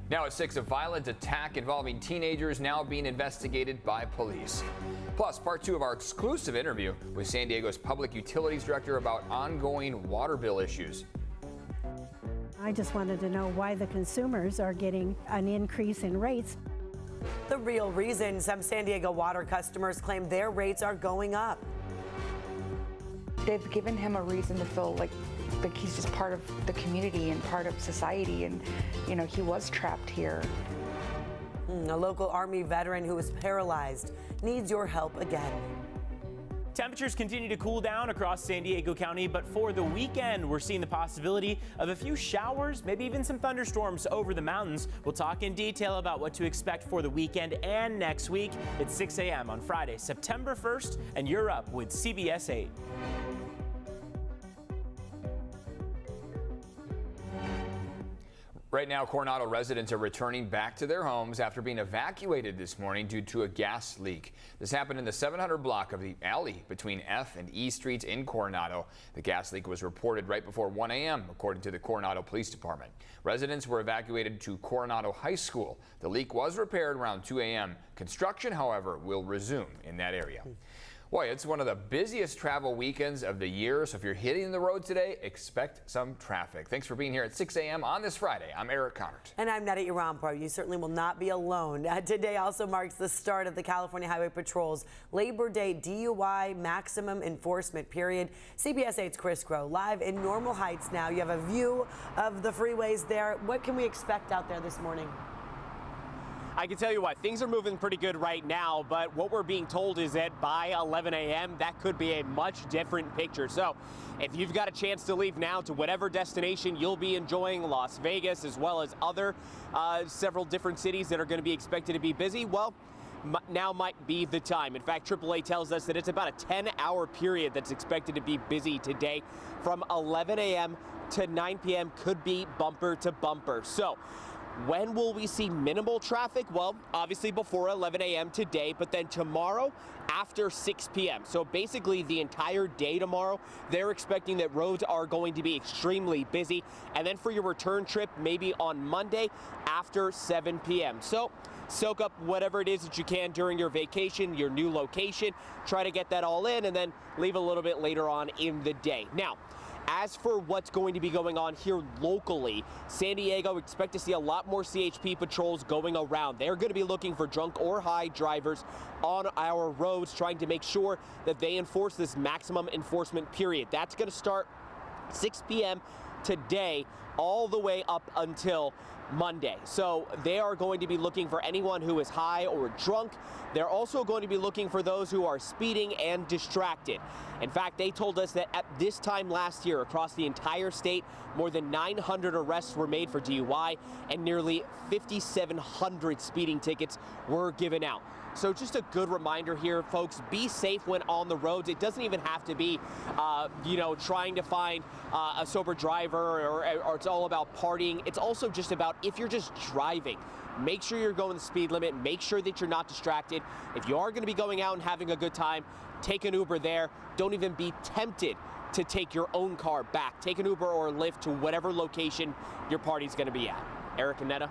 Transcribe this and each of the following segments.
Now at 6, a violent attack involving teenagers now being investigated by police. Plus, part 2 of our exclusive interview with San Diego's Public Utilities Director about ongoing water bill issues. I just wanted to know why the consumers are getting an increase in rates. The real reason some San Diego water customers claim their rates are going up. They've given him a reason to feel like he's just part of the community and part of society, and he was trapped here. A local Army veteran who was paralyzed needs your help again. Temperatures continue to cool down across San Diego County, but for the weekend, we're seeing the possibility of a few showers, maybe even some thunderstorms over the mountains. We'll talk in detail about what to expect for the weekend and next week. It's 6 a.m. on Friday, September 1st, and you're up with CBS 8. Right now, Coronado residents are returning back to their homes after being evacuated this morning due to a gas leak. This happened in the 700 block of the alley between F and E Streets in Coronado. The gas leak was reported right before 1 a.m., according to the Coronado Police Department. Residents were evacuated to Coronado High School. The leak was repaired around 2 a.m. Construction, however, will resume in that area. Boy, it's one of the busiest travel weekends of the year, so if you're hitting the road today, expect some traffic. Thanks for being here at 6 a.m. on this Friday. I'm Eric Connert. And I'm Neda Irampur. You certainly will not be alone. Today also marks the start of the California Highway Patrol's Labor Day DUI maximum enforcement period. CBS 8's Chris Crow live in Normal Heights now. You have a view of the freeways there. What can we expect out there this morning? I can tell you what, things are moving pretty good right now, but what we're being told is that by 11 a.m., that could be a much different picture. So if you've got a chance to leave now to whatever destination you'll be enjoying, Las Vegas, as well as other several different cities that are going to be expected to be busy, well, now might be the time. In fact, AAA tells us that it's about a 10-hour period that's expected to be busy today. From 11 a.m. to 9 p.m. could be bumper to bumper. So when will we see minimal traffic? Well, obviously before 11 a.m. today, but then tomorrow after 6 p.m. So basically the entire day tomorrow, they're expecting that roads are going to be extremely busy. And then for your return trip, maybe on Monday after 7 p.m. So soak up whatever it is that you can during your vacation, your new location. Try to get that all in and then leave a little bit later on in the day. Now, as for what's going to be going on here locally, San Diego expect to see a lot more CHP patrols going around. They're going to be looking for drunk or high drivers on our roads, trying to make sure that they enforce this maximum enforcement period. That's going to start 6 p.m. today all the way up until Monday. So they are going to be looking for anyone who is high or drunk. They're also going to be looking for those who are speeding and distracted. In fact, they told us that at this time last year across the entire state, more than 900 arrests were made for DUI and nearly 5,700 speeding tickets were given out. So just a good reminder here, folks, be safe when on the roads. It doesn't even have to be, trying to find a sober driver or it's all about partying. It's also just about if you're just driving, make sure you're going the speed limit, make sure that you're not distracted. If you are going to be going out and having a good time, take an Uber there. Don't even be tempted to take your own car back. Take an Uber or a Lyft to whatever location your party's going to be at. Eric and Neda.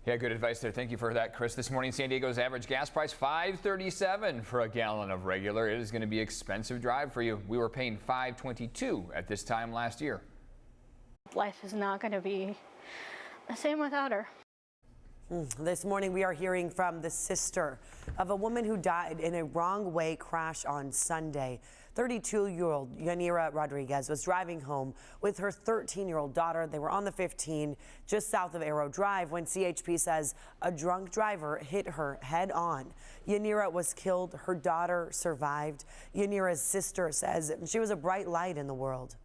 Yeah, good advice there. Thank you for that, Chris. This morning, San Diego's average gas price, $5.37 for a gallon of regular. It is going to be an expensive drive for you. We were paying $5.22 at this time last year. Life is not going to be the same without her. This morning we are hearing from the sister of a woman who died in a wrong-way crash on Sunday. 32-year-old Yanira Rodriguez was driving home with her 13-year-old daughter. They were on the 15 just south of Arrow Drive when CHP says a drunk driver hit her head on. Yanira was killed. Her daughter survived. Yanira's sister says she was a bright light in the world.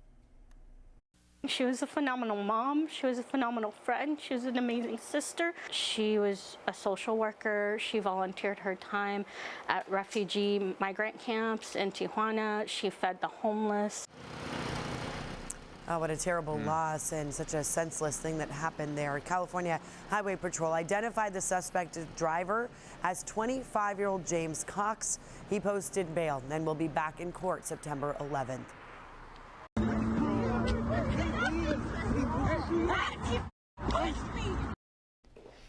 She was a phenomenal mom. She was a phenomenal friend. She was an amazing sister. She was a social worker. She volunteered her time at refugee migrant camps in Tijuana. She fed the homeless. Oh, what a terrible loss and such a senseless thing that happened there. California Highway Patrol identified the suspected driver as 25-year-old James Cox. He posted bail and will be back in court September 11th.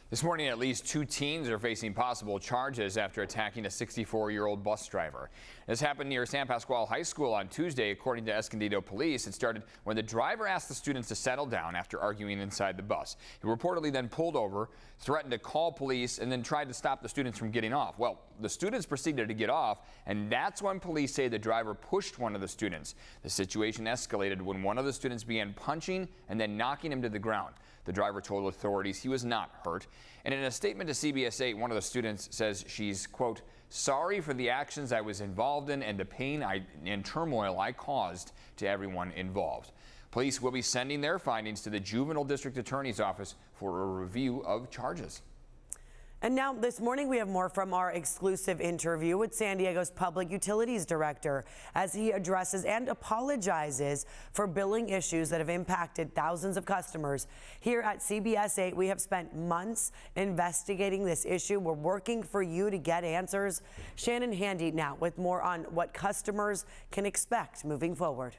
This morning, at least 2 teens are facing possible charges after attacking a 64-year-old bus driver. This happened near San Pasqual High School on Tuesday, according to Escondido police. It started when the driver asked the students to settle down after arguing inside the bus. He reportedly then pulled over, threatened to call police, and then tried to stop the students from getting off. Well, the students proceeded to get off, and that's when police say the driver pushed one of the students. The situation escalated when one of the students began punching and then knocking him to the ground. The driver told authorities he was not hurt. And in a statement to CBS 8, one of the students says she's, quote, sorry for the actions I was involved in and the pain and turmoil I caused to everyone involved. Police will be sending their findings to the Juvenile District Attorney's Office for a review of charges. And now this morning we have more from our exclusive interview with San Diego's Public Utilities Director as he addresses and apologizes for billing issues that have impacted thousands of customers. Here at CBS 8, we have spent months investigating this issue. We're working for you to get answers. Shannon Handy now with more on what customers can expect moving forward.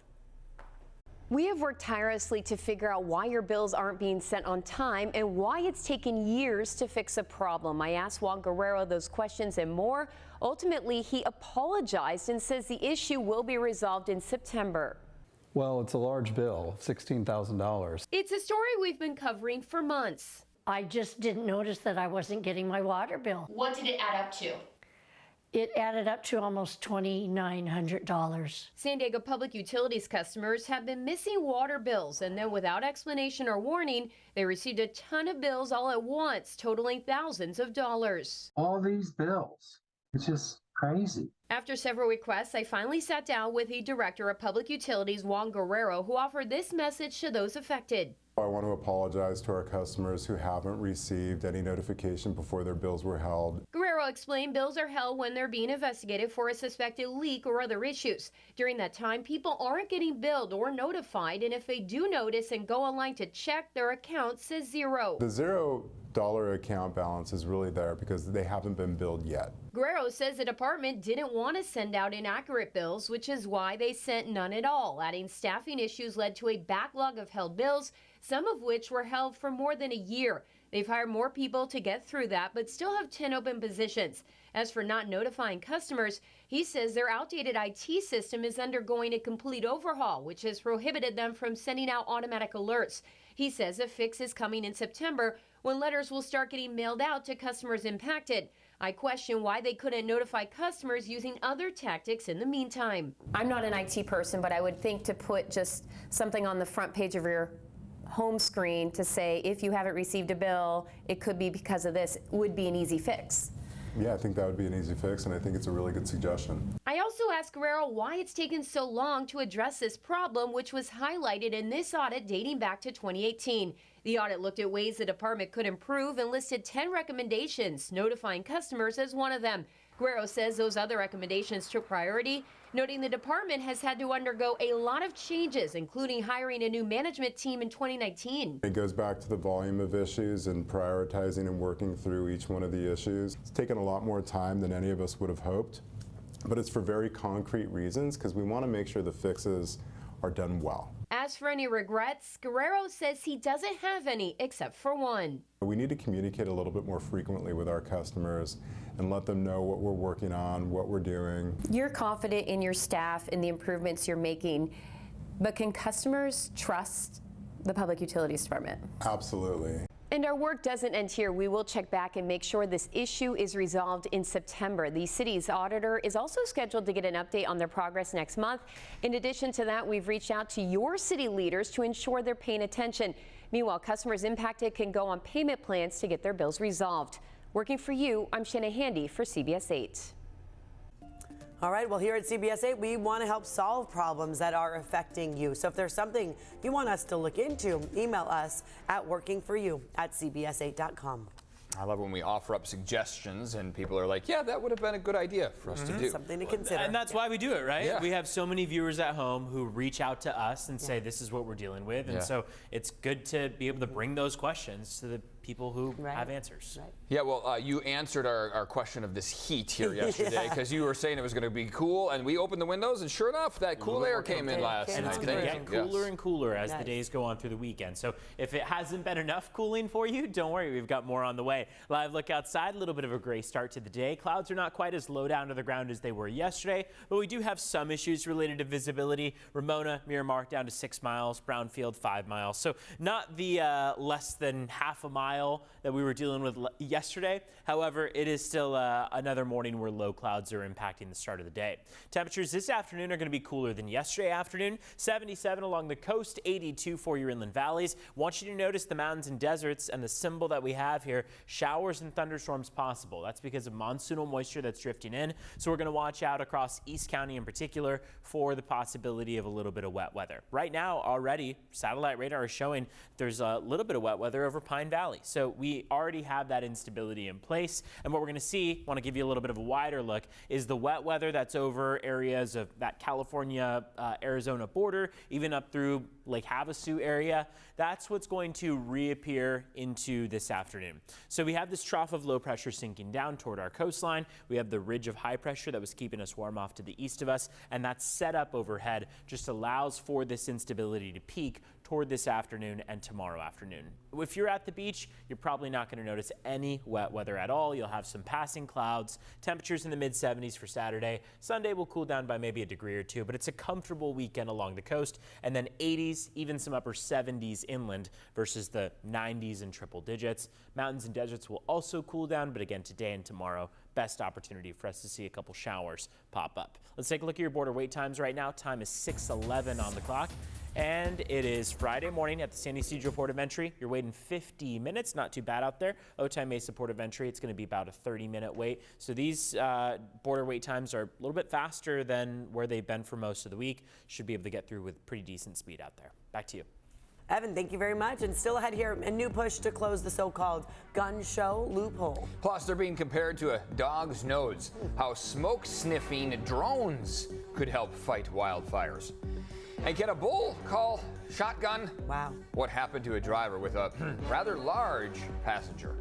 We have worked tirelessly to figure out why your bills aren't being sent on time and why it's taken years to fix a problem. I asked Juan Guerrero those questions and more. Ultimately, he apologized and says the issue will be resolved in September. Well, it's a large bill, $16,000. It's a story we've been covering for months. I just didn't notice that I wasn't getting my water bill. What did it add up to? It added up to almost $2,900. San Diego Public Utilities customers have been missing water bills, and then without explanation or warning, they received a ton of bills all at once, totaling thousands of dollars. All these bills, it's just crazy. After several requests, I finally sat down with the Director of Public Utilities, Juan Guerrero, who offered this message to those affected. I want to apologize to our customers who haven't received any notification before their bills were held. Guerrero explained bills are held when they're being investigated for a suspected leak or other issues. During that time, people aren't getting billed or notified, and if they do notice and go online to check, their account says zero. The $0 account balance is really there because they haven't been billed yet. Guerrero says the department didn't want to send out inaccurate bills, which is why they sent none at all. Adding staffing issues led to a backlog of held bills, some of which were held for more than a year. They've hired more people to get through that, but still have 10 open positions. As for not notifying customers, he says their outdated IT system is undergoing a complete overhaul, which has prohibited them from sending out automatic alerts. He says a fix is coming in September when letters will start getting mailed out to customers impacted. I question why they couldn't notify customers using other tactics in the meantime. I'm not an IT person, but I would think to put just something on the front page of your home screen to say, if you haven't received a bill, it could be because of this, would be an easy fix. Yeah, I think that would be an easy fix, and I think it's a really good suggestion. I also asked Guerrero why it's taken so long to address this problem, which was highlighted in this audit dating back to 2018. The audit looked at ways the department could improve and listed 10 recommendations, notifying customers as one of them. Guerrero says those other recommendations took priority, noting the department has had to undergo a lot of changes, including hiring a new management team in 2019. It goes back to the volume of issues and prioritizing and working through each one of the issues. It's taken a lot more time than any of us would have hoped, but it's for very concrete reasons because we want to make sure the fixes are done well. As for any regrets, Guerrero says he doesn't have any except for one. We need to communicate a little bit more frequently with our customers and let them know what we're working on, what we're doing. You're confident in your staff and the improvements you're making, but can customers trust the Public Utilities Department? Absolutely. And our work doesn't end here. We will check back and make sure this issue is resolved in September. The city's auditor is also scheduled to get an update on their progress next month. In addition to that, we've reached out to your city leaders to ensure they're paying attention. Meanwhile, customers impacted can go on payment plans to get their bills resolved. Working for you, I'm Shanna Handy for CBS 8. All right, well, here at CBS 8, we want to help solve problems that are affecting you. So if there's something you want us to look into, email us at workingforyou@cbs8.com. I love when we offer up suggestions and people are like, yeah, that would have been a good idea for us to do. Something to consider. And that's why we do it, right? Yeah. We have so many viewers at home who reach out to us and say, this is what we're dealing with. And so it's good to be able to bring those questions to the people people who have answers. Yeah, well, you answered our question of this heat here yesterday because you were saying it was going to be cool, and we opened the windows, and sure enough, that cool air came in last night. And it's going to get cooler and cooler as the days go on through the weekend. So if it hasn't been enough cooling for you, don't worry, we've got more on the way. Live look outside, a little bit of a gray start to the day. Clouds are not quite as low down to the ground as they were yesterday, but we do have some issues related to visibility. Ramona, Miramar down to 6 miles, Brownfield 5 miles. So not the less than half a mile that we were dealing with yesterday. However, it is still another morning where low clouds are impacting the start of the day. Temperatures this afternoon are going to be cooler than yesterday afternoon. 77 along the coast, 82 for your inland valleys. Want you to notice the mountains and deserts and the symbol that we have here, showers and thunderstorms possible. That's because of monsoonal moisture that's drifting in. So we're going to watch out across East County in particular for the possibility of a little bit of wet weather. Right now, already, satellite radar is showing there's a little bit of wet weather over Pine Valley. So we already have that instability in place. And what we're going to see, want to give you a little bit of a wider look, is the wet weather that's over areas of that California, Arizona border, even up through Lake Havasu area. That's what's going to reappear into this afternoon. So we have this trough of low pressure sinking down toward our coastline. We have the ridge of high pressure that was keeping us warm off to the east of us, and that setup overhead just allows for this instability to peak toward this afternoon and tomorrow afternoon. If you're at the beach, you're probably not going to notice any wet weather at all. You'll have some passing clouds, temperatures in the mid 70s for Saturday. Sunday will cool down by maybe a degree or two, but it's a comfortable weekend along the coast. And then 80s, even some upper 70s inland versus the 90s and triple digits. Mountains and deserts will also cool down, but again, today and tomorrow, best opportunity for us to see a couple showers pop up. Let's take a look at your border wait times right now. Time is 6:11 on the clock. And it is Friday morning at the San Ysidro Port of Entry. You're waiting 50 minutes, not too bad out there. Otay Mesa Port of Entry, it's going to be about a 30-minute wait. So these border wait times are a little bit faster than where they've been for most of the week. Should be able to get through with pretty decent speed out there. Back to you. Evan, thank you very much. And still ahead here, a new push to close the so-called gun show loophole. Plus, they're being compared to a dog's nose. How smoke-sniffing drones could help fight wildfires. And can a bull call shotgun? Wow. What happened to a driver with a rather large passenger?